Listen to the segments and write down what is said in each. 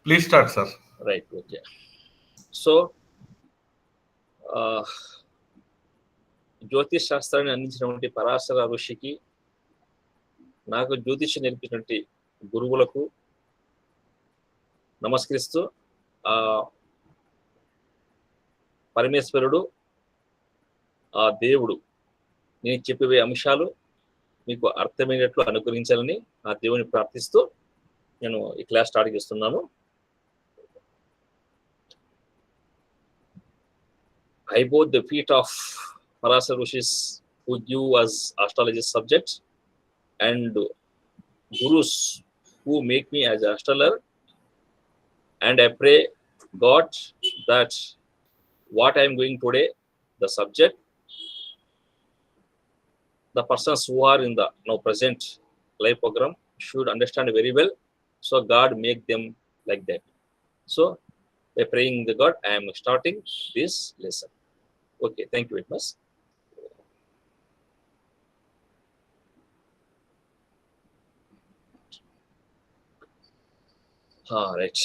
Please start, sir. Right. Okay. So, జ్యోతిష్ శాస్త్రాన్ని అందించినటువంటి పరాశర ఋషికి, నాకు జ్యోతిషం నేర్పినటువంటి గురువులకు నమస్కరిస్తూ, ఆ పరమేశ్వరుడు, ఆ దేవుడు నేను చెప్పే అంశాలు మీకు అర్థమైనట్లు అనుగ్రహించాలని ఆ దేవుని ప్రార్థిస్తూ నేను ఈ క్లాస్ స్టార్ట్ చేస్తున్నాను. I bow the feet of Parasar Rishis who give us astrology subject, and gurus who make me as an astrologer, and I pray God that what I am going today, the subject, the persons who are in the now present live program should understand very well, so God make them like that. So by praying the God, I am starting this lesson. Okay, thank you very much. All right.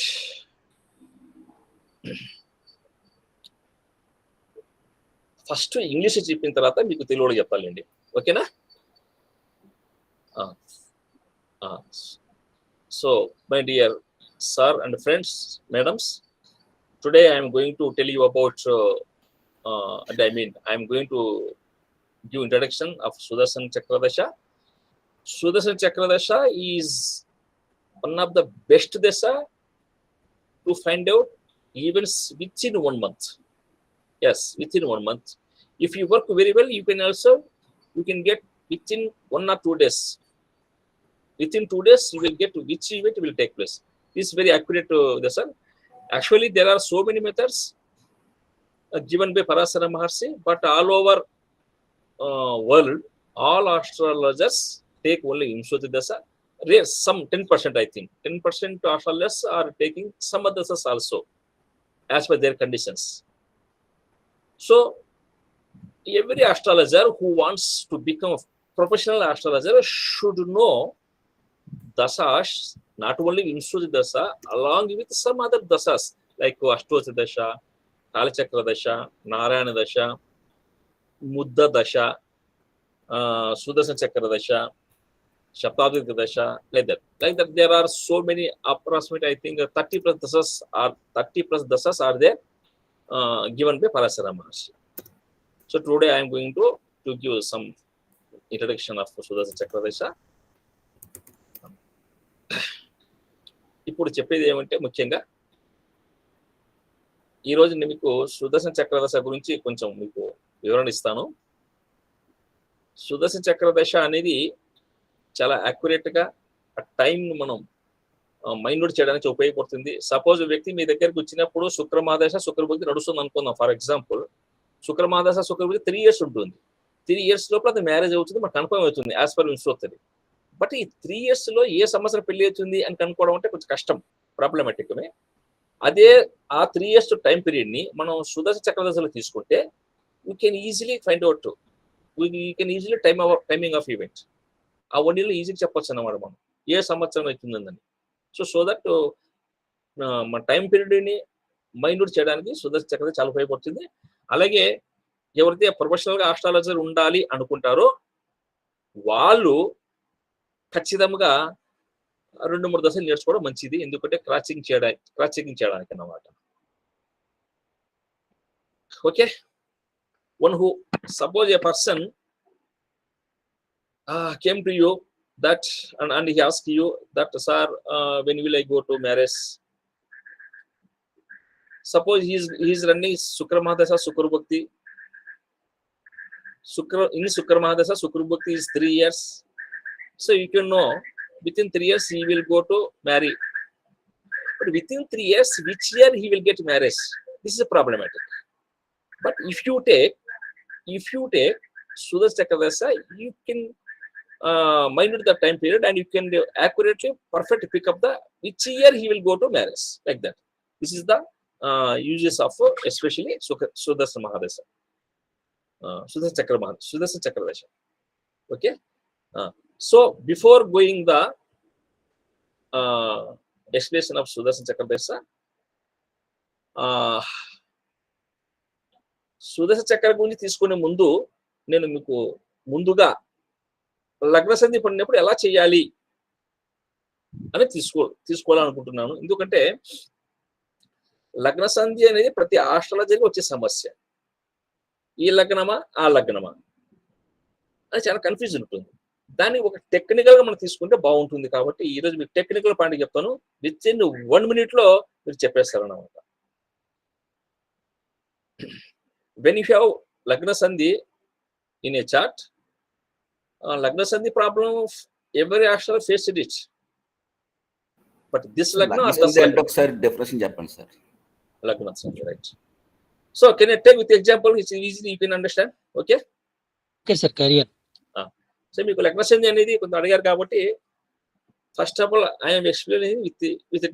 First English చెప్పిన తర్వాత మీకు తెలుగులో చెప్పాలండి, ఓకేనా? So my dear sir and friends, madams, today I am going to tell you about I am going to give introduction of Sudarshan Chakradasha. Sudarshan Chakradasha is one of the best dasha to find out events within 1 month. Yes, within 1 month. If you work very well, you can get within 1 or 2 days. Within 2 days, you will get which event will take place. This is very accurate dasha. Actually, there are so many methods given by Parasara Maharshi, but all over world, all astrologers take only Vimshoti Dasha. Rare, some 10%, I think. 10% astrologers are taking some other dasas also, as per their conditions. So, every astrologer who wants to become a professional astrologer should know dasas, not only Vimshoti Dasha, along with some other dasas, like Ashtodasha Dasha, Kalachakra Dasha, Narayana Dasha, Muddha Dasha, Sudarshan Chakra Dasha, Shatabdika Dasha, like that. Like that, there are so many, approximately, I think 30 plus dasas are there given by Parasara Maharshi. So today I am going to give some introduction of Sudarshan Chakra Dasha. ఇప్పుడు చెప్పేది ఏమంటే, ముఖ్యంగా ఈరోజు నేను మీకు సుదర్శన చక్రదశ గురించి కొంచెం మీకు వివరణ ఇస్తాను. సుదర్శన చక్రదశ అనేది చాలా యాక్యురేట్గా ఆ టైంను మనం మైండ్ చేయడానికి ఉపయోగపడుతుంది. సపోజ్ వ్యక్తి మీ దగ్గరికి వచ్చినప్పుడు శుక్రమాదశ శుక్రభక్తి నడుస్తుంది అనుకుందాం. ఫర్ ఎగ్జాంపుల్, శుక్రమాదశ శుక్రభక్తి 3 years ఉంటుంది. 3 years లోపల అది మ్యారేజ్ అవుతుంది, మనకు కన్ఫర్మ్ అవుతుంది యాజ్ పర్ వింశోత్తరి. బట్ ఈ 3 years లో ఏ సంవత్సరం పెళ్లి అవుతుంది అని కనుక్కోవడం అంటే కొంచెం కష్టం, ప్రాబ్లమాటిక్. అదే ఆ 3 years టైం పీరియడ్ ని మనం సుదర్శన చక్రదశలో తీసుకుంటే you can easily find out, you can easily timing of event. ఆ 1 year ఈజీగా చెప్పొచ్చు అన్నమాట మనం ఏ సంవత్సరం అవుతుందని. సో దట్ మన టైం పీరియడ్ ని మైండ్ చేయడానికి సుదర్శన చక్రదశ చాలా ఉపయోగపడుతుంది. అలాగే ఎవరైతే ప్రొఫెషనల్ గా ఆస్ట్రాలజర్ ఉండాలి అనుకుంటారో వాళ్ళు ఖచ్చితంగా 2-3 దశలు నేర్చుకోవడం మంచిది, ఎందుకంటే క్రాస్ చెకింగ్ చేయడానికి అన్నమాట. Okay, one who suppose A person came to you that and he asked you that, sir, when will I go to marriage? Suppose he is running Shukra Mahadasha Shukra Bhakti. In Shukra Mahadasha Shukra Bhakti is 3 years. So you can know within 3 years he will go to marry. But within 3 years, which year he will get marriage? This is problematic. But if you take Sudarshan Chakradasha, you can mind the time period and you can accurately, perfect pick up the which year he will go to marriage, like that. This is the uses of especially Sudarshan Mahadasha, Sudarshan Chakradasha. Okay. So before going the explanation of Sudarshan Chakradasha. సుదర్శన చక్ర గురించి తీసుకునే ముందు నేను మీకు ముందుగా లగ్న సంధి పడినప్పుడు ఎలా చేయాలి అని తీసుకోవాలనుకుంటున్నాను. ఎందుకంటే లగ్న సంధి అనేది ప్రతి ఆస్ట్రాలజీలో వచ్చే సమస్య. ఈ లగ్నమా ఆ లగ్నమా అని చాలా కన్ఫ్యూజన్ ఉంటుంది. దాన్ని ఒక టెక్నికల్ గా మనం తీసుకుంటే బాగుంటుంది. కాబట్టి ఈ రోజు మీకు టెక్నికల్ పాయింట్ చెప్తాను. విత్ ఇన్ 1 minute లో మీరు చెప్పేస్తారు అన్నమాట. When you have Lagna Sandhi in a chart, Lagna Sandhi problem of every astral faced it. But this Lagna or this Lagna? Sir, definition Japan, sir. Lagna Sandhi, right. So can I take with example which easily you can understand? Okay? Okay, sir, carry on. So మీకు Lagna Sandhi అనేది కొంత అడిగారు కాబట్టి first of all I am explaining with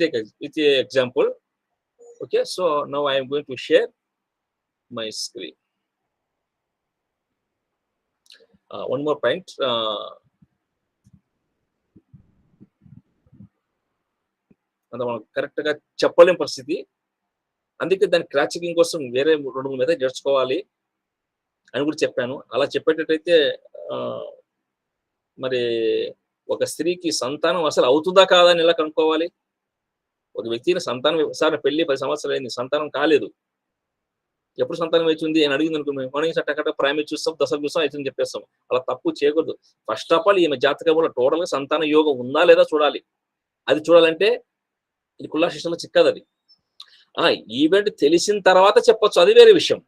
the example. Okay, so now I am going to share my screen. One more point. అంత మనం correct గా చెప్పలేం పరిస్థితి. అందుకే దాని క్రాచ్ చెకింగ్ కోసం వేరే 2-3 మెథడ్ నేర్చుకోవాలి అని కూడా చెప్పాను. అలా చెప్పేటట్టయితే మరి ఒక స్త్రీకి సంతానం అసలు అవుతుందా కాదా అని ఎలా కనుక్కోవాలి? ఒక వ్యక్తిని సంతానం సార్ పెళ్లి 10 సంవత్సరాలు అయింది, సంతానం కాలేదు, ఎప్పుడు సంతానం అవుతుంది అని అడిగింది అనుకో, మనం చట్టకట్ట ప్రైమరీ చూస్తాం, దశలు చూస్తాం, అవుతుంది చెప్పేస్తాం. అలా తప్పు చేయకూడదు. ఫస్ట్ ఆఫ్ ఆల్ ఈమె జాతకంలో టోటల్ గా సంతాన యోగం ఉందా లేదా చూడాలి. అది చూడాలంటే ఇది కుల్లా శిష్టంలో చిక్కదు. అది ఈవెంట్ తెలిసిన తర్వాత చెప్పొచ్చు, అది వేరే విషయం.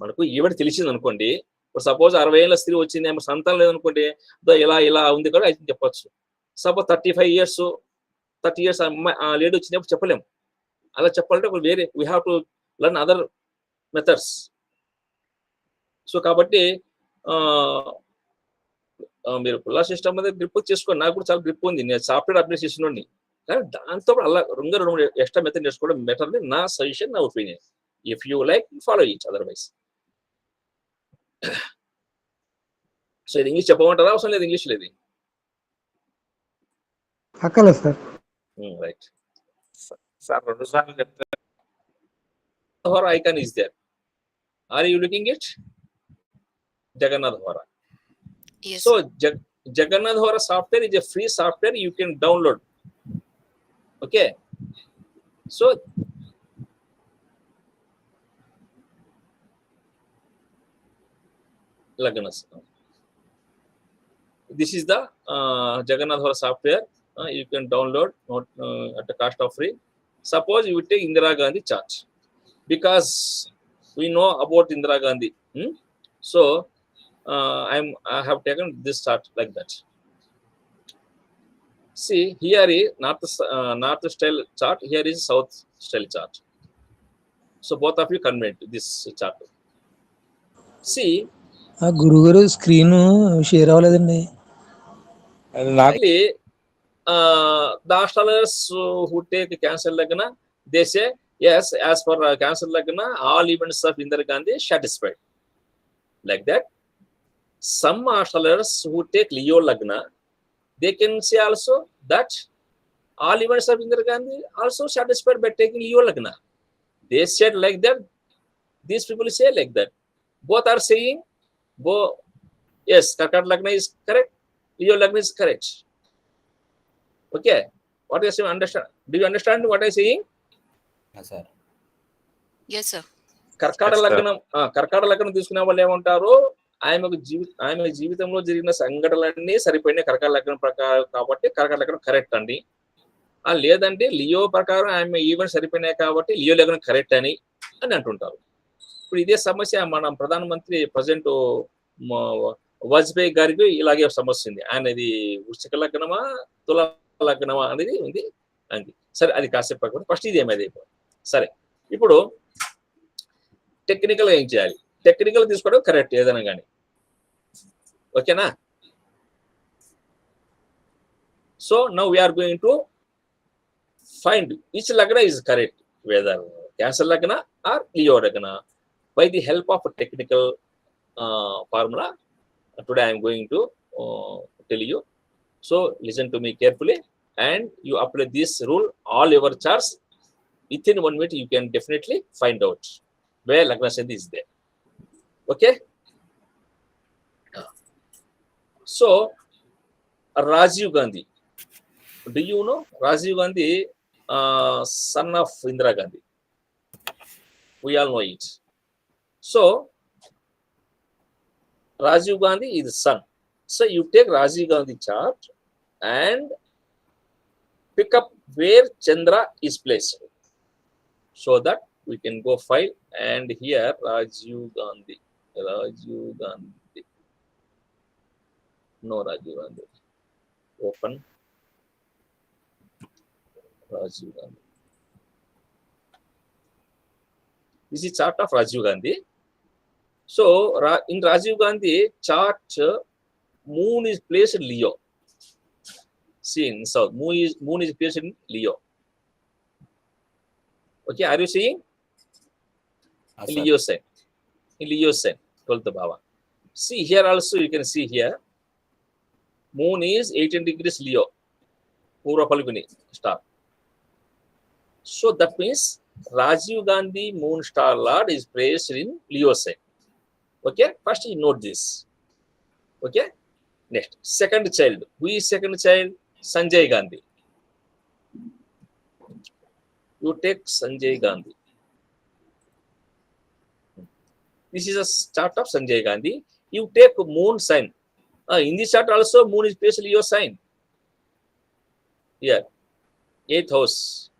మనకు ఈవెంట్ తెలిసింది అనుకోండి, ఇప్పుడు సపోజ్ 60 ఏళ్ళ స్త్రీ వచ్చింది, ఆమె సంతానం లేదనుకోండి, ఇలా ఉంది కూడా అయితే చెప్పొచ్చు. సపోజ్ 35 years 30 years లేడీ వచ్చినప్పుడు చెప్పలేము. అలా చెప్పాలంటే వేరే we have to learn other methods. So కాబట్టి మీరు కుల్లా సిస్టమ్ మీద గ్రిప్ చేసుకోండి. నాకు కూడా చాలా గ్రిప్ ఉంది, నేను సాఫ్ట్వేర్ అప్డేట్ చేసినోడిని. కానీ దాంతో అలా 2 ఎక్స్ట్రా మెథడ్ నేర్చుకోవడం బెటర్ అని నా సజెషన్, నా opinion. If you like follow ఇచ్, అదర్వైజ్. సో ఇది ఇంగ్లీష్ చెప్పమంటారా? అవసరం లేదు, ఇంగ్లీష్ లేదు. అక్కర్లేదు సార్. రైట్ సార్, 2 సార్లు చెప్తారు. Hora icon is there. Are you looking at Jagannath Hora? Yes. So Jagannath Hora software is a free software you can download. Okay. So Lagnas. This is the Jagannath Hora software. You can download at the cost of free. Suppose you take Indira Gandhi chart, because we know about Indira Gandhi. So I have taken this chart like that. See, here is north style chart, here is south style chart. So both of you convert this chart. See, గురుగారు screen share అవ్వలేదండి. The astrologers who take Cancer Lagna, they say yes, as per Cancer Lagna, all events of Indira Gandhi satisfied. Like that, some astrologers who take Leo Lagna, they can say also that all events of Indira Gandhi also satisfied by taking Leo Lagna. They said like that. These people say like that. Both are saying, yes, Karkata Lagna is correct, Leo Lagna is correct. Okay, what is you understand? Do you understand what I am saying? Yes, sir. Yes, sir. కర్కాటక లగ్నం తీసుకునే వాళ్ళు ఏమంటారు, ఆమె జీవితంలో జరిగిన సంఘటనలన్నీ సరిపోయినాయి కర్కాటక లగ్నం ప్రకారం, కాబట్టి కర్కాటక లగ్నం కరెక్ట్ అండి. లేదంటే లియో ప్రకారం ఆమె ఈవెంట్ సరిపోయినాయి కాబట్టి లియో లగ్నం కరెక్ట్ అని అంటుంటారు. ఇప్పుడు ఇదే సమస్య మన ప్రధానమంత్రి ప్రజెంట్ వాజ్పేయి గారికి ఇలాగే సమస్య ఉంది. ఆయనది వృశ్చిక లగ్నమా తుల లగ్నమా అనేది ఉంది. సరే, అది కాసేపు పక్కన, ఫస్ట్ ఇది ఏమైంది. సరే, ఇప్పుడు టెక్నికల్ ఏం చేయాలి? టెక్నికల్ తీసుకోవడం కరెక్ట్ ఏదైనా కానీ, ఓకేనా? So now we are going to find which lagna is correct, whether Cancer lagna or Leo lagna, by the help of technical formula. Today I am going to tell you. So listen to me carefully and you apply this rule all your charts, within 1 minute you can definitely find out where Lagna Sandhi is there. Okay. So Rajiv Gandhi, do you know Rajiv Gandhi, son of Indira Gandhi? We all know it. So Rajiv Gandhi is the son. So you take Rajiv Gandhi chart and pick up where Chandra is placed, so that we can go file and here Rajiv Gandhi. No Rajiv Gandhi. Open Rajiv Gandhi. This is chart of Rajiv Gandhi. So in Rajiv Gandhi chart, moon is placed in Leo. See in south, moon is placed in Leo. Okay, are you seeing? In Leo sign. In Leo sign, 12th bhava. See here also you can see here, moon is 18 degrees Leo, Purva Falguni star. So that means Rajiv Gandhi moon star lord is placed in Leo sign. Okay, first you note this. Okay, next, second child. Who is second child? Sanjay Gandhi. You take Sanjay Gandhi. This is a chart of Sanjay Gandhi. You take moon sign. In this chart also moon is placed Leo sign. Here, 8th house.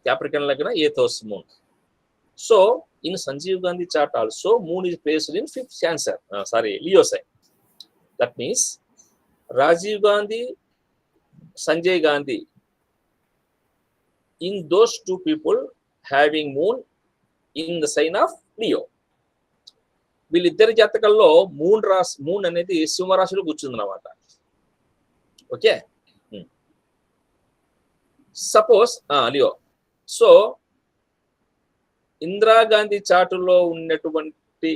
Capricorn Lagna, 8th house moon. So in Sanjeev Gandhi chart also moon is placed in 5th Cancer. Leo sign. That means Rajiv Gandhi, Sanjay Gandhi, in those two people having moon in the sign of Leo. వీళ్ళిద్దరి జాతకాల్లో moon అనేది సింహరాశిలో కూర్చుంది అన్నమాట. Okay, suppose Leo. So Indira Gandhi చాటులో ఉన్నటువంటి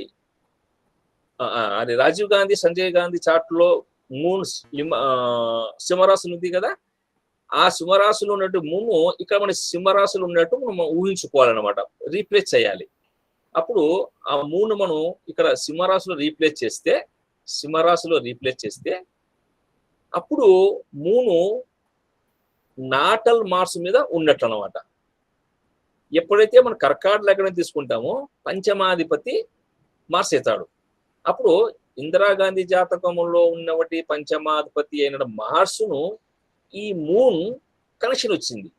అది Rajiv Gandhi Sanjay Gandhi చాటులో moon సింహరాశి ఉంది కదా, ఆ సింహరాశిలో ఉన్నట్టు మూన్ ఇక్కడ మన సింహరాశిలో ఉన్నట్టు మనం ఊహించుకోవాలన్నమాట, రీప్లేస్ చేయాలి. అప్పుడు ఆ మూన్ మనం ఇక్కడ సింహరాశిలో రీప్లేస్ చేస్తే అప్పుడు మూను నాటల్ మార్స్ మీద ఉన్నట్టు అన్నమాట. ఎప్పుడైతే మనం కర్కాటక లగ్నం తీసుకుంటామో పంచమాధిపతి మార్స్ అవుతాడు. అప్పుడు ఇందిరాగాంధీ జాతకంలో ఉన్నటువంటి పంచమాధిపతి అయిన మార్సును ఈ మూన్ కనెక్షన్ వచ్చింది.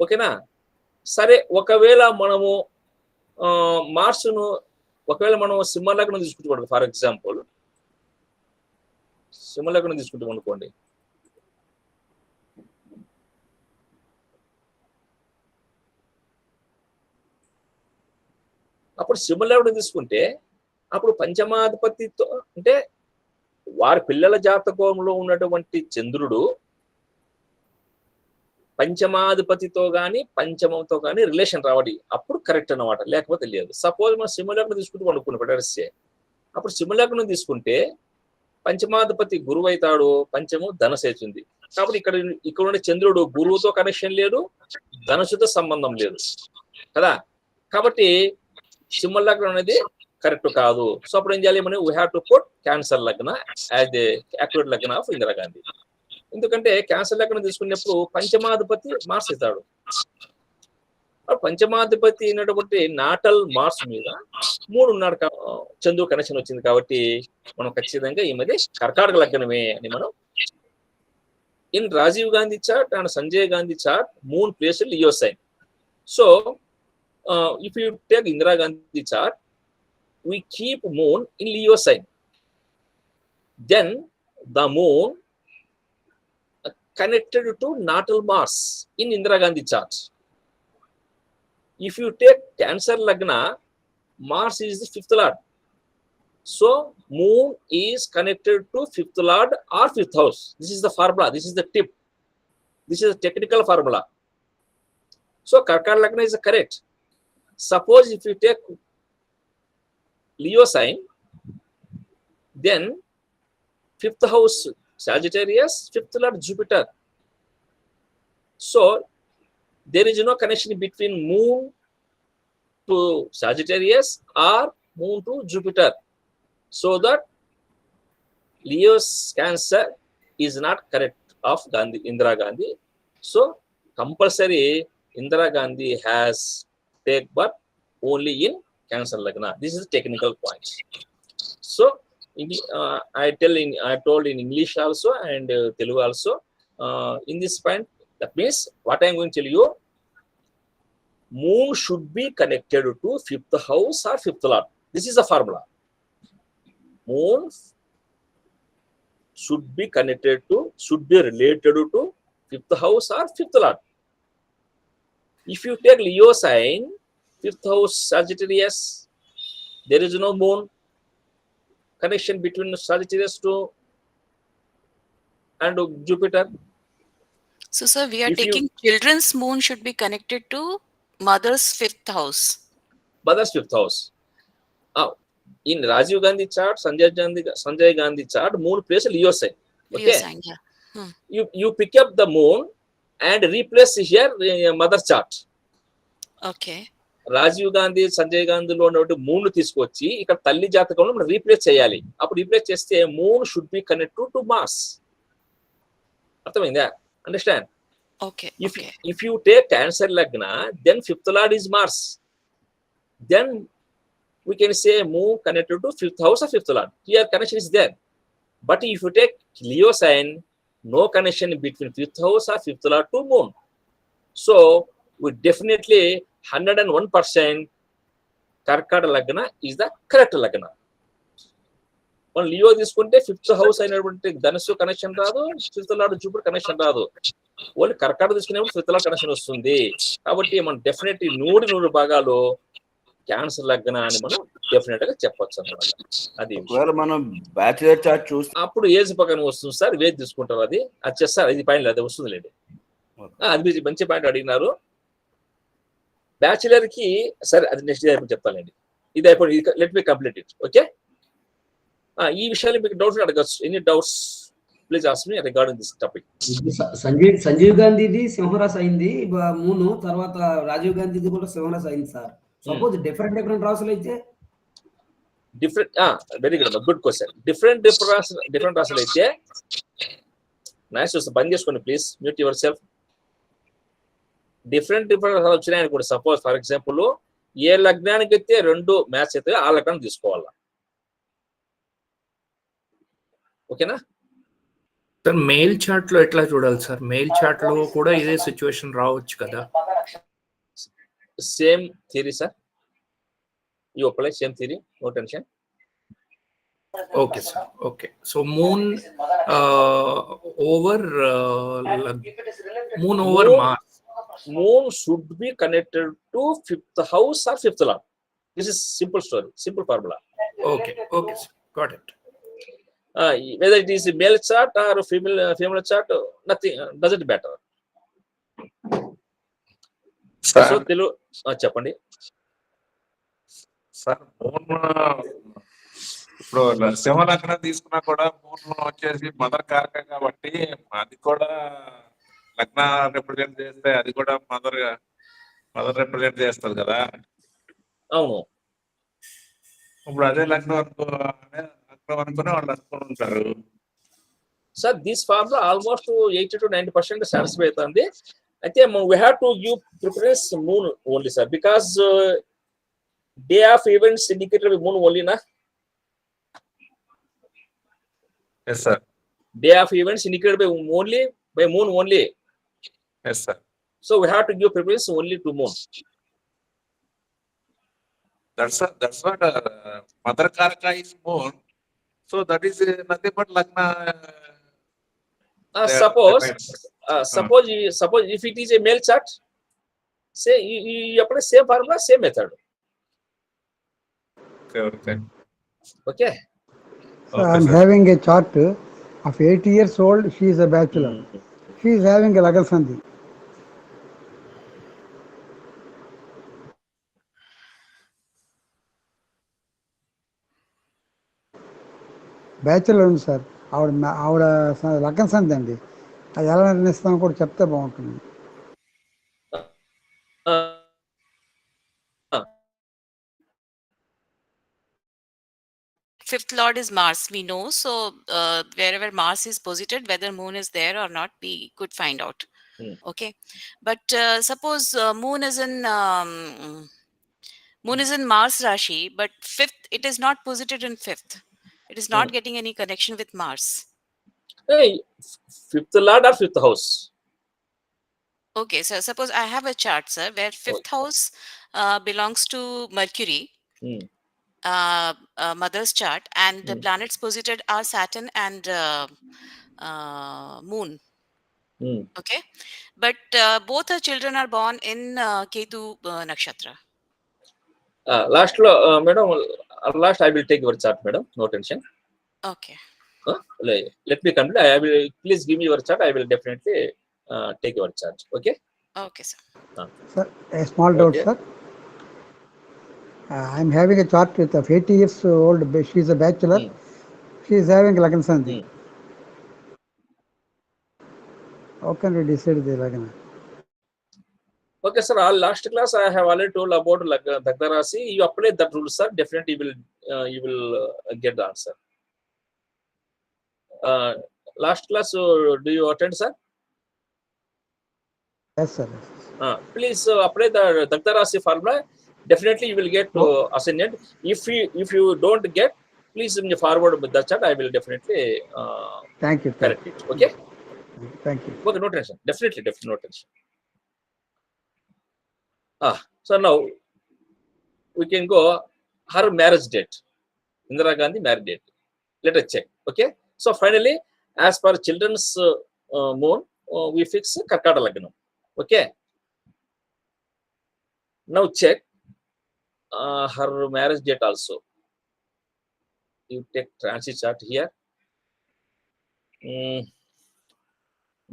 ఓకేనా? సరే, ఒకవేళ మనము మార్సును మనం సింహలగ్నం తీసుకుంటాం, ఫర్ ఎగ్జాంపుల్ సింహలగ్నం తీసుకుంటాం అనుకోండి. అప్పుడు సింహలగ్నం తీసుకుంటే అప్పుడు పంచమాధిపతితో అంటే వారి పిల్లల జాతకంలో ఉన్నటువంటి చంద్రుడు పంచమాధిపతితో కానీ పంచమంతో కానీ రిలేషన్ రావాలి, అప్పుడు కరెక్ట్ అన్నమాట, లేకపోతే లేదు. సపోజ్ మనం సింహలగ్నం తీసుకుంటూ అనుకున్నాం, అప్పుడు సింహలగ్నం తీసుకుంటే పంచమాధిపతి గురువు అవుతాడు, పంచము ధనుసు అవుతుంది. కాబట్టి ఇక్కడ ఉన్న చంద్రుడు గురువుతో కనెక్షన్ లేదు, ధనుసుతో సంబంధం లేదు కదా. కాబట్టి సింహలగ్నం అనేది కరెక్ట్ కాదు. సో అప్పుడు ఏం చేయాలి మనం? We have to put cancer లగ్న యాజ్ ది యాక్యురేట్ లగ్న ఆఫ్ ఇందిరాగాంధీ. ఎందుకంటే క్యాన్సర్ లగ్నం తీసుకున్నప్పుడు పంచమాధిపతి మార్స్ అవుతాడు. పంచమాధిపతి అయినటువంటి నాటల్ మార్స్ మీద మూడు ఉన్నాడు, చంద్రుడు కనెక్షన్ వచ్చింది. కాబట్టి మనం ఖచ్చితంగా ఈ మధ్య కర్కాటక లగ్నమే అని మనం. In Rajiv Gandhi chart and Sanjay Gandhi chart moon place Leo sign. So if you take Indira Gandhi chart, we keep moon in Leo sign. Then the moon connected to natal Mars in Indira Gandhi chart. If you take Cancer Lagna, Mars is the 5th lord. So moon is connected to 5th lord or 5th house. This is the formula. This is the tip. This is a technical formula. So Karkar Lagna is correct. Suppose if you take Leo sign, then 5th house Sagittarius, fifth lord Jupiter. So there is no connection between moon to Sagittarius or moon to Jupiter. So that Leo's Cancer is not correct of Gandhi, Indira Gandhi. So compulsory Indira Gandhi has take birth only in Cancer Lagna. This is technical point. So I told in English also and Telugu also. In this point, that means what I am going to tell you, moon should be connected to fifth house or fifth lord. This is a formula. Moon should be related to fifth house or fifth lord. If you take Leo sign, fifth house Sagittarius, there is no moon connection between Sagittarius to and Jupiter. So, sir, we are If you- taking children's moon should be connected to mother's fifth house. Mother's fifth house. In Rajiv Gandhi chart, Sanjay Gandhi chart, moon plays Leo sign. Leo Okay. sign, yeah. You pick up the moon and replace here mother chart. Okay. Rajiv Gandhi Sanjay గాంధీలో ఉన్నటువంటి moon తీసుకొచ్చి ఇక్కడ తల్లి జాతకంలో మనం replace చేయాలి. అప్పుడు replace చేస్తే moon should be connected to Mars. అర్థమైందా? Understand? Okay. If you take Cancer Lagna, then fifth lord is Mars. Then we can say moon connected to fifth house or fifth lord. Here connection is there. But if you take Leo sign, no connection between fifth house or fifth lord to moon. So we definitely 101% Karkada Lagna is the correct Lagna. మనం Leo తీసుకుంటే fifth house అయినటువంటి ధనుసు connection రాదు, fifth lord Jupiter connection రాదు. Only కర్కాట తీసుకునేప్పుడు fifth lord connection వస్తుంది. కాబట్టి మనం డెఫినెట్ 100 భాగాలు క్యాన్సర్ లగ్న అని మనం డెఫినెట్ గా చెప్పొచ్చు అన్నమాట. అది ఒకవేళ మనం బ్యాచిలర్ చార్ట్ చూస్తే అప్పుడు ఏజ్ పక్కన వస్తుంది సార్, వేది తీసుకుంటారు. అది చేస్తారు, ఇది పైన అది వస్తుంది లేండి. అది మీరు మంచి పాయింట్ అడిగినారు. బ్యాచిలర్ కి సరే, అది నెక్స్ట్ అయిపోయి చెప్తానండి. ఇది అయిపోయి let me complete it. Okay, ఈ విషయాలు మీకు డౌట్స్ అడగచ్చు. Any doubts please ask me regarding this topic. Sanjeev గాంధీది సింహరాశి అయింది మూను, తర్వాత రాజీవ్ గాంధీది కూడా సింహరాశి అయింది సార్. సపోజ్ డిఫరెంట్ రాసులు అయితే వెరీ గుడ్ క్వశ్చన్. డిఫరెంట్ రాసులు అయితే నైస్. బంద్ చేసుకోండి please, mute your self. Different రాసులు వచ్చినాయని కూడా సపోజ్ ఫర్ ఎగ్జాంపుల్ ఏ లగ్నానికి అయితే 2 మ్యాచ్ అయితే ఆ లగ్నం తీసుకోవాలా. ఓకేనా సార్? మెయిల్ చార్ట్ లో ఎట్లా చూడాలి సార్? మెయిల్ చార్ట్ లో కూడా ఇదే సిచ్యువేషన్ రావచ్చు కదా? Same theory sir, you apply same theory, no tension. Okay sir, okay. So moon over Mars. Moon should be connected to fifth house or fifth lord. This is simple story, simple formula. Okay, sir, got it. Whether it is a male chart or female chart, nothing doesn't matter. So చెప్పండి sir. Moon ఇప్పుడు సింహలగ్నం తీసుకున్నా కూడా moon వచ్చేసి mother కారక కాబట్టి అది కూడా లగ్న రిప్రజెంట్ చేస్తే అది కూడా మదర్ రిప్రజెంట్ చేస్తుంది కదా. అవును. ఇప్పుడు అదే లగ్నం అనుకుని వాళ్ళు అనుకుని ఉంటారు sir. This formula almost 80 to 90% satisfy అవుతుంది. అయితే we have to give preference moon only sir, because day of events indicated by moon only na. Yes sir. Day of events indicated by moon only. Yes sir. So we have to give preference only to moon. That's what mother karaka is moon. So that is nothing but lagna. Suppose if it is a male chart, say you apply same formula, same method. Okay. I'm having a chart of 8 years old. She is a bachelor. She is having a Lagal Sandhi. Bachelor ఉంది sir. ఆవిడ లగ్న సంధి అండి, అది ఎలా నిర్ణయిస్తామో కూడా చెప్తే బాగుంటుంది. Fifth lord is Mars, we know. So wherever Mars is posited, whether moon is there or not, we could find out. Okay, but suppose moon is in Mars Rashi, but fifth, it is not posited in fifth. It is not getting any connection with Mars. Hey, fifth lord or fifth house? Okay, so suppose I have a chart, sir, where fifth house belongs to Mercury, mother's chart, and the planets posited are Saturn and Moon. Okay, but both her children are born in Ketu Nakshatra. Last, madam, last I will take your chart, madam. No tension. Okay. Let me complete. I will, please give me your chart. I will definitely take your chart. Okay. Okay, sir. Sir, a small doubt, Okay. sir. I'm having a chart with of 80 years old. She is a bachelor. She is having Lagna Sandhi. How can we decide the Lagna? Okay, sir. All last class I have already told about Dagda Rasi. You apply that rule, sir. Definitely you will get the answer. Last class, do you attend, sir? Yes, sir. Please apply the Dagda Rasi formula. Definitely you will get ascendant. If you don't get, please forward with the chat. I will definitely Thank you. correct it. Okay. Thank you. Okay, no tension. Definitely no tension. So now we can go her marriage date. Indira Gandhi marriage date. Let us check. Okay. So finally, as per children's moon, we fix Karkata Lagnam. Okay. Now check her marriage date also. You take transit chart here.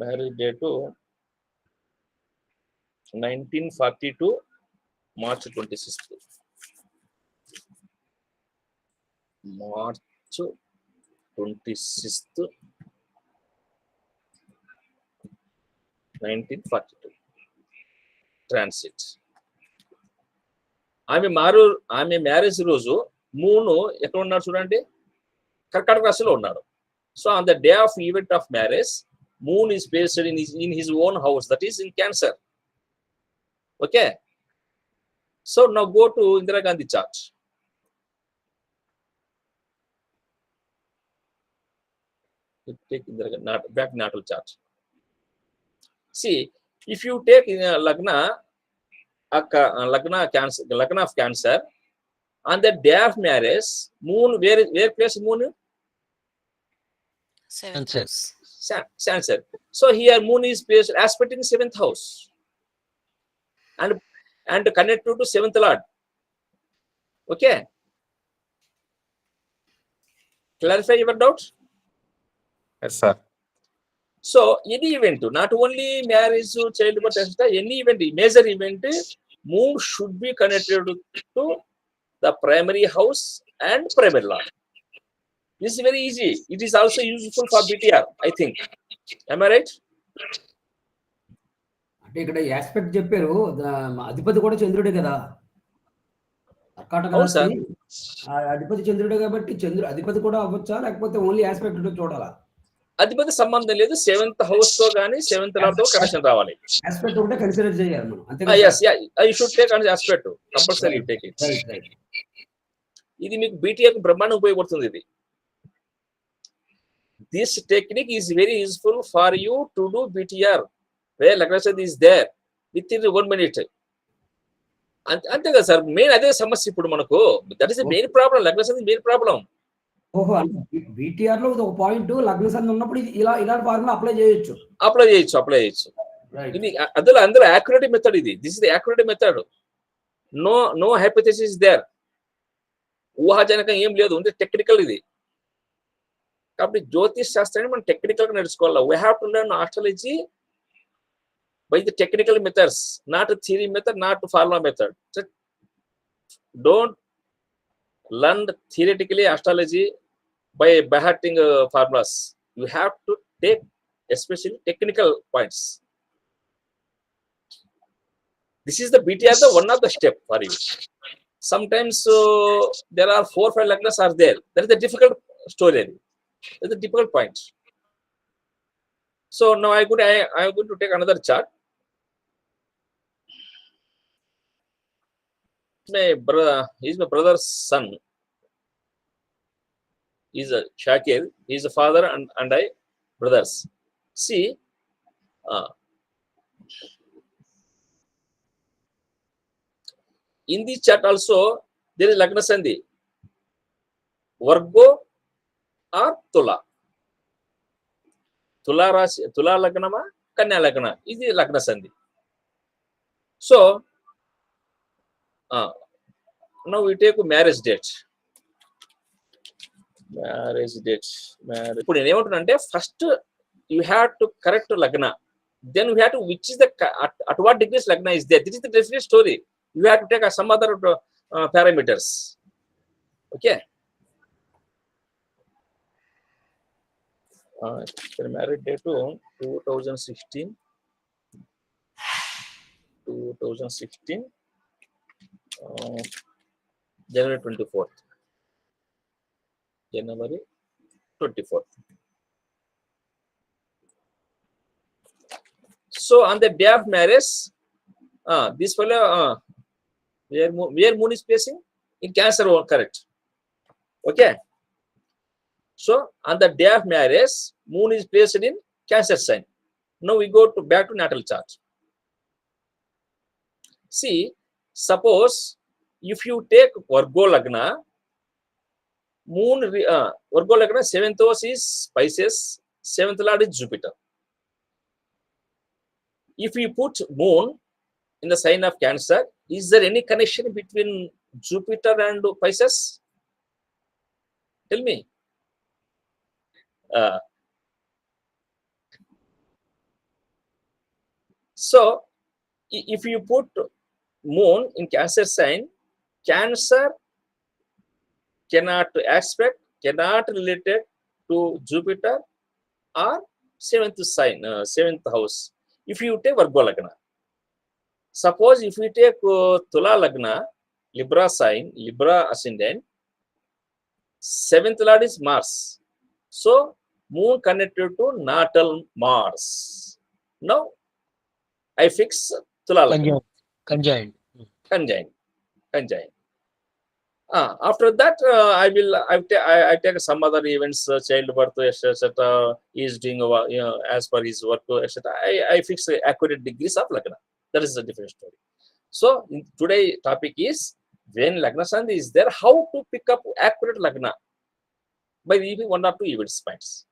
Marriage date to 1942 March 26th. March 26th, 1942. Transit. ఆమె marriage రోజు మూను ఎక్కడ ఉన్నాడు చూడండి, కర్కాటక రాశిలో ఉన్నాడు. So on the day of event of marriage, moon is based in his own house, that is in cancer. Okay. So now go to Indira Gandhi chart. Take back natal chart. See, if you take Lagna Cancer, Lagna of Cancer, on the day of marriage, moon, where place moon? Seventh house. Cancer. So here moon is placed aspect in 7th house and connected to 7th lord. Okay. Clarify your doubts? Yes, sir. So any event, not only marriage, childbirth, etc., any event, major event, moon should be connected to the primary house and primary lord. This is very easy. It is also useful for BTR, I think. Am I right? అంటే ఇక్కడ aspect చెప్పారు, అధిపతి కూడా చంద్రుడే కదా, కర్కాటక రాశి అధిపతి చంద్రుడే కాబట్టి అధిపతి కూడా అవ్వచ్చా, లేకపోతే ఓన్లీ ఆస్పెక్ట్ చూడాలా? అధిపతి సంబంధం లేదు, 7th house తో గానీ 7th lord తో కనెక్షన్ రావాలి. ఆస్పెక్ట్ ఒకటే కన్సిడర్ చేయాలి మనం, అంతే కదా? Yes, yeah, you should take an aspect. Compulsory you take it. Right. ఇది మీకు BTR బ్రహ్మాండం ఉపయోగపడుతుంది. ఇది this technique is very useful for you to do BTR where Lagna is there within 1 minute. అంతే కదా సార్, మెయిన్ అదే సమస్య ఇప్పుడు మనకు. That is main problem. Lagna main problem. ఓహో, BTR లో ఒక పాయింట్ లగ్న సంధి ఉన్నప్పుడు ఇలాంటి ఫార్ములా అప్లై చేయొచ్చు. ఇది అందులో యాక్యురేట్ మెథడ్. ఇది this is the accurate method. No hypothesis is there. ఊహాజనకం ఏం లేదు, ఉంది టెక్నికల్. ఇది కాబట్టి జ్యోతిష్ శాస్త్రాన్ని మనం టెక్నికల్ గా నేర్చుకోవాలి. We have to learn astrology by the technical methods, not theory method, not formula method. Don't learn theoretically astrology by Bahting formulas. You have to take especially technical points. This is the BTR, the one of the step for you. Sometimes there are 4 or 5 lagnas are there. That is the difficult story. That's the difficult point. So now I'm going to take another chart. He's my brother's son. He's a Shakir. He's a father and I brothers. See, in this chart also there is Lagna Sandhi. Vargo or Tula. Tula Lagnama, Kanya Lagna. Is the Lagna Sandhi. So now we take a marriage date. Marriage. Put in ఏమంటున్నంటే first you have to correct Lagna. Then we have to which is the at what degrees Lagna is there. This is the definite story. You have to take some other parameters. Okay. Married date to 2016. January 24th. January 24th. So on the day of marriage, this fellow, where moon is placing? In Cancer, correct. Okay. So on the day of marriage, moon is placed in Cancer sign. Now we go back to natal chart. See, suppose if you take Virgo Lagna, moon Virgo Lagna, 7th house is Pisces, 7th lord is Jupiter. If we put moon in the sign of Cancer, is there any connection between Jupiter and Pisces? Tell me. So if you put moon in Cancer sign, Cancer cannot related to Jupiter or 7th sign, 7th house. If you take Virgo Lagna, suppose if we take Tula Lagna, Libra sign, Libra ascendant, 7th lord is Mars. So moon connected to natal Mars. Now I fix Tula Lagna. Conjoined. After that, I take some other events, childbirth, etc. He is doing as per his work, etc. I fix the accurate degrees of Lagna. That is a different story. So today topic is when Lagna Sandhi is there, how to pick up accurate Lagna by reading 1 or 2 events points.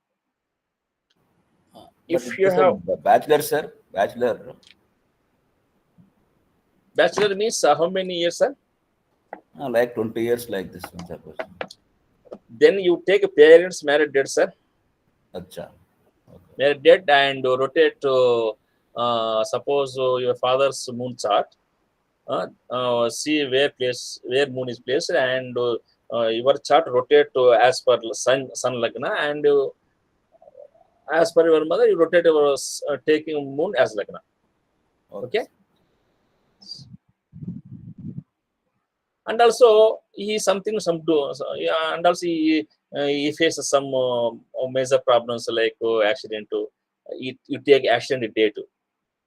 If you have bachelor, sir, bachelor means how many years, sir? Like 20 years, like this one, suppose. Then you take parents' married date, sir. Acha. Okay. Married date and rotate. Suppose your father's moon chart. See where moon is placed, and your chart rotate as per sun Lagna, and as per your mother, you rotate your taking moon as Lagna. Okay. And also he something and also he faces some major problems like accident. You take accident day too.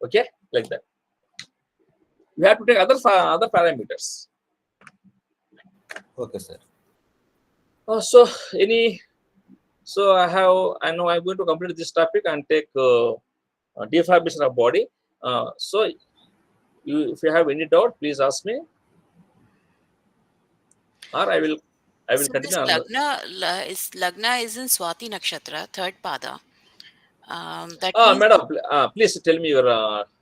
Okay, like that. You have to take other parameters. Okay, sir. So I know I'm going to complete this topic and take deformation of body. So if you have any doubt, please ask me, or I will So continue. This Lagna is in Swati Nakshatra, 3rd pada. That means, Madam, please tell me your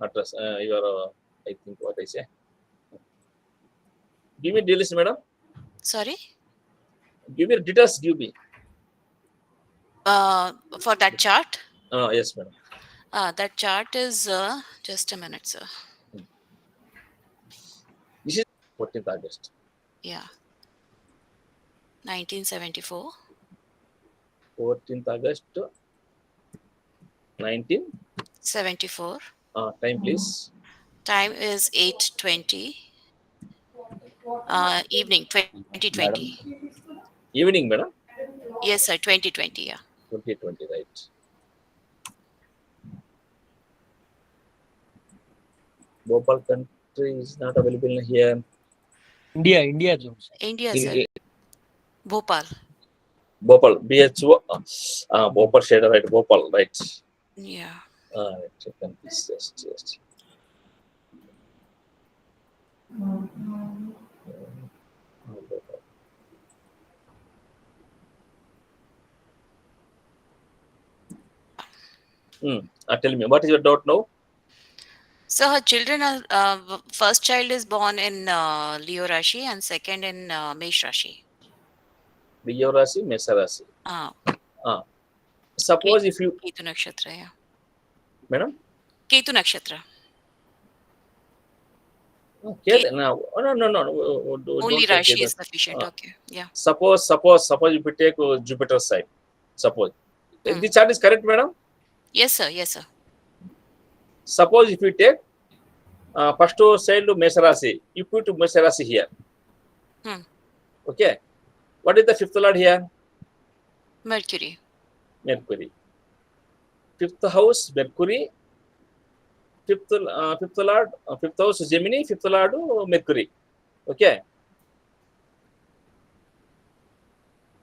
address. I think what I say. Give me details, madam. sorry, Give me details. Give me. for that chart. Yes, madam. That chart is just a minute, sir. This is 14th August. Yeah, 1974. 14th August 74. Time please. Time is 8:20. Evening 2020. Evening, madam. Yes, sir. 2020. Yeah. 2020, right. Bhopal country is not available here. India zone, sir. India, In- sir. Bhopal. Bhopal, BHO. Bhopal shade, right? Bhopal, right. Yeah. Right, second piece, just. Tell me, what is your doubt now? So her children are first child is born in Leo Rashi and second in Mesh Rashi. Leo Rasi, Mesa Rasi. Suppose if you, Ketu Nakshatra, yeah. madam? Ketu Nakshatra. Okay, no. Don't Only take Rashi it. is sufficient. Okay. Yeah. Suppose if you take Jupiter side, suppose. Hmm. The chart is correct, madam? Yes, sir. Yes, sir. Suppose if you take first side to Mesa Rasi, you put Mesa Rasi here. Okay. What is the fifth lord here? Mercury. Mercury. Fifth house, Mercury. Fifth lord, fifth house Gemini, fifth lord Mercury. Okay.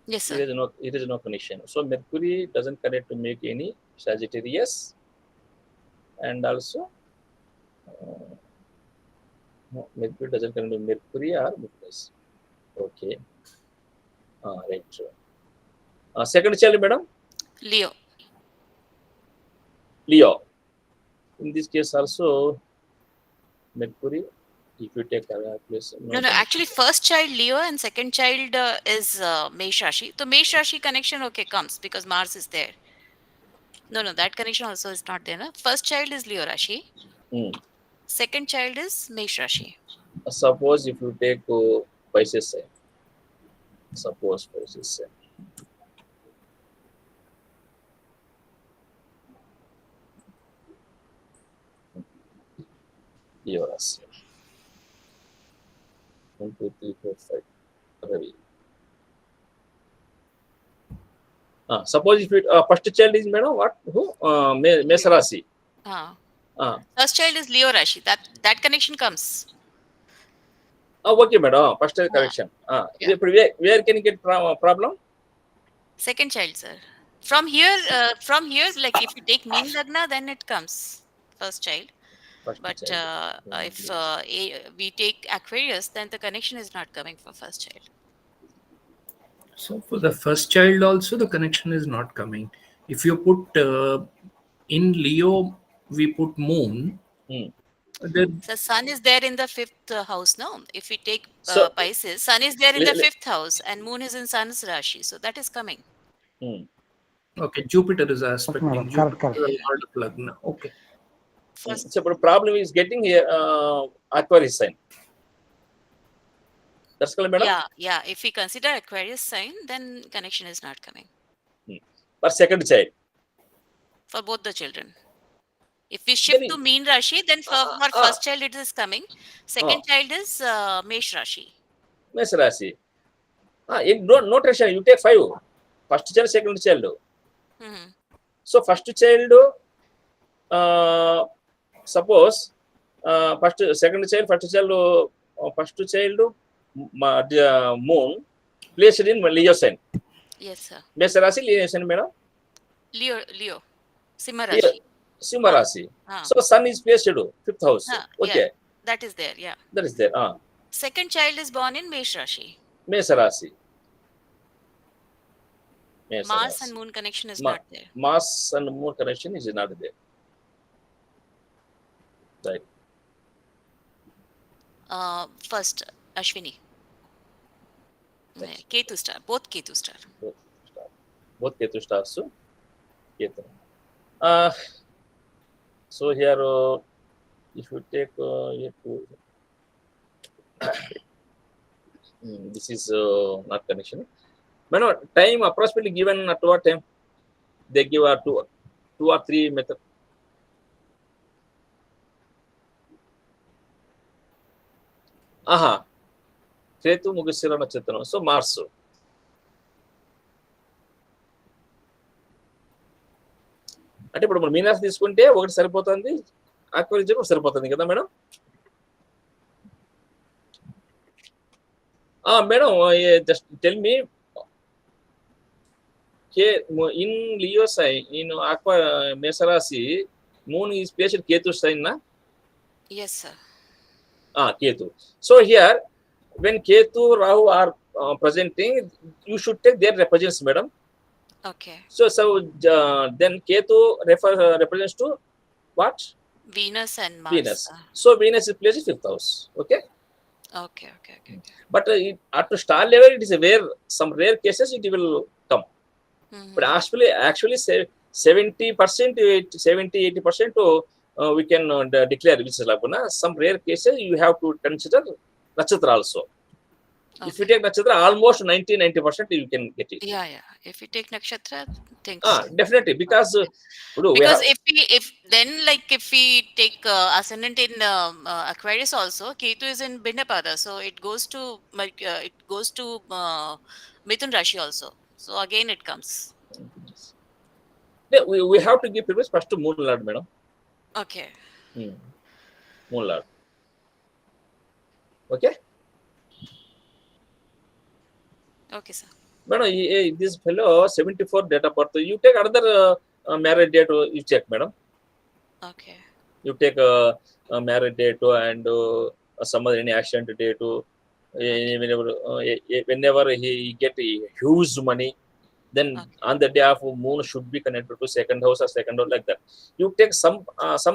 Yes, sir. It is no connection. So Mercury doesn't connect to make any Sagittarius, and also Mercury doesn't connect to Mercury or Mercury. Okay. Right. Second child, madam? Leo. Leo. In this case also Mercury. If you take place. No. Actually, first child Leo and second child is Mesh Rashi. So Mesh Rashi connection comes because Mars is there. No. That connection also is not there. No? First child is Leo Rashi. Second child is Mesh Rashi. Suppose if you take Pisces sign. Suppose Pisces sign. Leo Rasi. 1, 2, 3, 4, 5. Ravi. Suppose if it first child is madam what? Who? Mesa Rasi. First child is Leo Rashi. That connection comes. Okay, madam. First child correction. Yeah. Where can you get problem? Second child, sir. From here, like if you take mean lagna, then it comes first child. First But child. if we take Aquarius, then the connection is not coming for first child. So for the first child also, the connection is not coming. If you put in Leo, we put moon. Then The sun is there in the fifth house, no? If we take So- Pisces, sun is there in the Li- fifth house and moon is in sun's Rashi. So that is coming. okay, Jupiter is aspecting. madam. Jupiter Correct. is the lord of Lagna. Okay. First, So, but problem is getting here Aquarius sign. That's correct, madam. yeah. If we consider Aquarius sign, then connection is not coming For second child. for both the children. If we shift Then to mean Rashi, then for first child it is coming. Second child is Mesh Rashi. Mesa Rasi. No tension. You take 5. First child, second child. Mhm. So first child, suppose second child, first child, moon placed in Leo sign. Yes, sir. Mesa Rasi, Leo sign, madam. Leo. Simha Leo. Rashi. Simha Rasi. Ah. So sun is placed to 5th house. Okay, Yeah, that is there. Yeah. that is there. Second child is born in Mesh Rashi. Mesa Rasi. Mesa Mars Rasi. and moon connection is not there. Mars and moon connection is not there. Right. First, Ashwini. Ketu star. Both Ketu star. Both Ketu stars. So, Ketu. So here, if you take this is not connection. Madam, time approximately given at what time? They give a two or three method. Aha. Ketu Mugisira Nachatram. So Mars. అంటే ఇప్పుడు మనం మీనాస్ తీసుకుంటే ఒకటి సరిపోతుంది, ఆక్వారిజం సరిపోతుంది కదా madam? Madam, just tell me, in Leo sign, in Aqua Mesarasi, Moon is placed in Ketu sign, na? Yes, sir. Ketu. So here, when Ketu, Rahu are presenting, you should take their represents, madam. Okay. So then Ketu represents to what? Venus and Mars. Venus. So Venus is placed in 5th house. Okay. Okay. But at the star level, it is some rare cases it will come. Mhm. But actually 70-80% we can declare which is Laguna. Some rare cases you have to consider Nakshatra also. If you take Nakshatra, almost 90% you can get it. Yeah. If you take nakshatra, things. Definitely, because Because if we take ascendant in Aquarius also, Ketu is in Bhinnapada, so it goes to Mithun Rashi also. So again it comes. we have to give preference first to Moon Lord, madam. Okay. Moon Lord. Okay. Okay, sir. Madam, this fellow 74 date of birth. You take another marriage date. You check, madam. Okay. You take a marriage date and some other any accident date. Whenever he get a huge money, then on the day of Moon should be connected to 2nd house or 2nd house, like that. You take some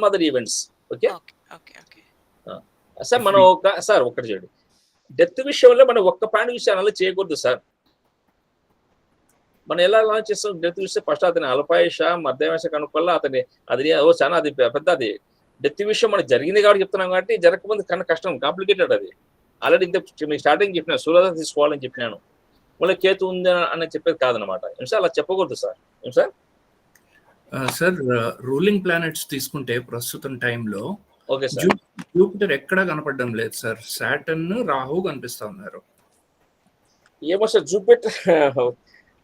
other events. Okay. Sir మనం ఒకటి చేయండి, death విషయంలో మనం ఒక్క point విషయం అలా చేయకూడదు sir. మనం ఎలా లాంచ్ చేస్తాం డెత్ విషయం? ఫస్ట్ అతని అల్పాయుష మధ్యాయుష కనుక్కోవాలా అతని, అది చాలా అది పెద్ద, అది డెత్ విషయం మనకు జరిగింది కాబట్టి చెప్తున్నాం, కాబట్టి జరగకముందు కన్నా కష్టం, కాంప్లికేటెడ్ అది. ఆల్రెడీ ఇంత స్టార్టింగ్ చెప్పినాను, సూర్యోదయం తీసుకోవాలని చెప్పినాను, మళ్ళీ కేతు ఉంది అని చెప్పేది కాదనమాట. ఏం సార్ అలా చెప్పకూడదు సార్? ఏం సార్? సార్ రూలింగ్ ప్లానెట్స్ తీసుకుంటే ప్రస్తుతం టైంలో ఓకే సార్, జూపిటర్ ఎక్కడా కనపడడం లేదు సార్, సాటర్న్ రాహు కనిపిస్తా ఉన్నారు. ఏమో సార్, జూపిటర్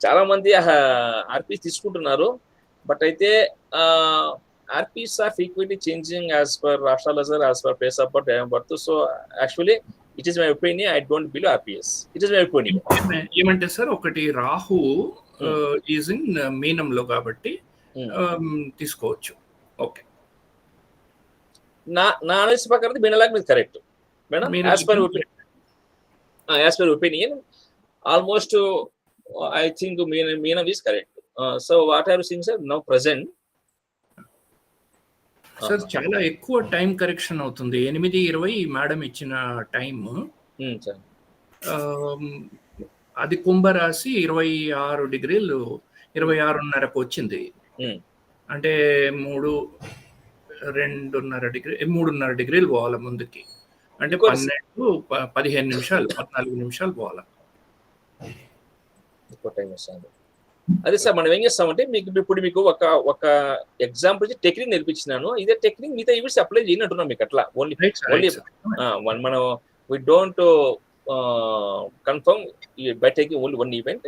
చాలా మంది ఆర్పీస్ తీసుకుంటున్నారు, బట్ అయితే RPs are frequently changing as per astrologer, as per place of birth, time of birth. So actually it is my opinion, I don't believe RPs. It is my opinion. ఏమంటే sir, ఒకటి Rahu is in మీనంలో కాబట్టి తీసుకోవచ్చు. Okay, నా analysis ప్రకారం మీనలాగ్ మీద correct madam. As per opinion almost I think మీనం is correct. So what are you seeing sir now present? Sir చాలా ఎక్కువ టైం కరెక్షన్ అవుతుంది. 8:20 మేడం ఇచ్చిన టైం, సార్ అది కుంభరాశి 26 డిగ్రీలు 26:30కు వచ్చింది. అంటే 3.5 డిగ్రీలు పోవాలి ముందుకి, అంటే 15 నిమిషాలు 14 నిమిషాలు పోవాలి. అదే సార్, మనం ఏం చేస్తామంటే ఇప్పుడు మీకు ఒక ఎగ్జాంపుల్ టెక్నిక్ నేర్పించినాను. ఇదే టెక్నిక్ మిగతా ఈవెంట్స్ అప్లై చేయనట్టున్నాం మీకు. అట్లా ఓన్లీ మనం we don't confirm by taking only one event.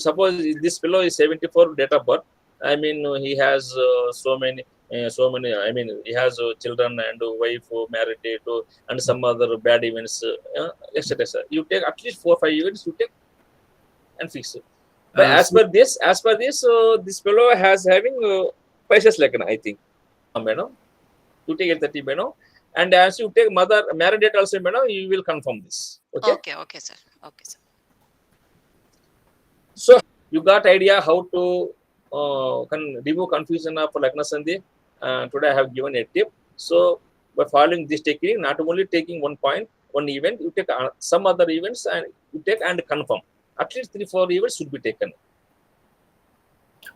Suppose this fellow is 74 date of birth, I mean he has so many I mean he has children and wife, married date, and some other bad events, etc. You take at least 4-5 events, you take and fix it. But as per this this fellow has having Pisces Lagna, I think, madam. You take it 30, madam, and as you take mother married date also, madam, you will confirm this. Okay sir. So you got idea how to remove confusion of Lagna Sandhi. Today I have given a tip. So by following this technique, not only taking one event, you take some other events and you take and confirm. At least 3-4 events should be taken.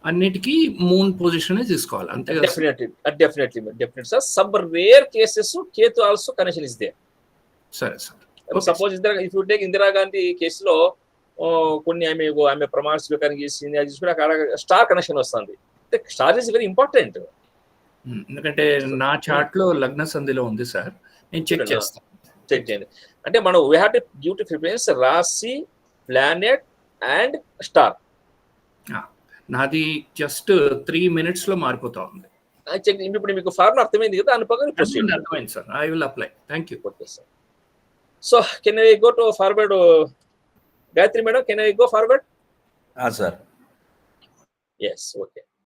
అన్నిటికీ moon position తీసుకోవాలి, అంతే కదా? Definitely sir. Some rare cases Ketu also connection is there. సరే sir. Suppose if you take Indira Gandhi case లో కొన్ని ఆమె ప్రమాణ స్వీకారం చేసింది, అది చూసుకుని అక్కడ స్టార్ కనెక్షన్ వస్తుంది. Star is very important. ఎందుకంటే నా చార్ట్ లో లగ్న సంధిలో ఉంది సార్, నేను చెక్ చేస్తాను. చెక్ చేయండి. అంటే మనం we have to give to preference రాశి, ప్లానెట్ అండ్ స్టార్. నాది జస్ట్ 3 minutes లో మారిపోతా ఉంది. చెక్. ఇప్పుడు మీకు ఫార్ములా అర్థమైంది కదా, దాని ప్రకారం ప్రొసీడ్. అర్థమైంది sir, I will apply. Thank you. Okay sir. So can I go to forward? Gayatri madam, can I go forward? Sir. Yes, okay.